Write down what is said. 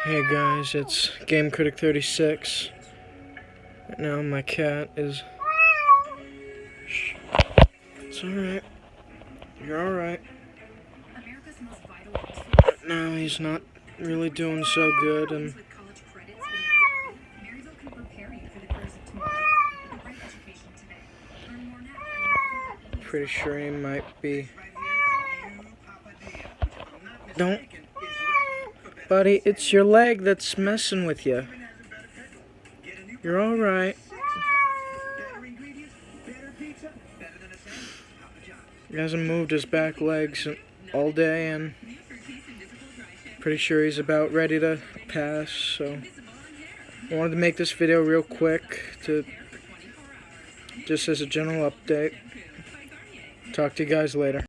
Hey guys, it's Game Critic 36. Right now my cat is... Shh. It's alright. You're alright. Right now he's not really doing so good, and pretty sure he might be... Don't... Buddy, it's your leg that's messing with you. You're alright. He hasn't moved his back legs all day, and pretty sure he's about ready to pass, so I wanted to make this video real quick to just as a general update. Talk to you guys later.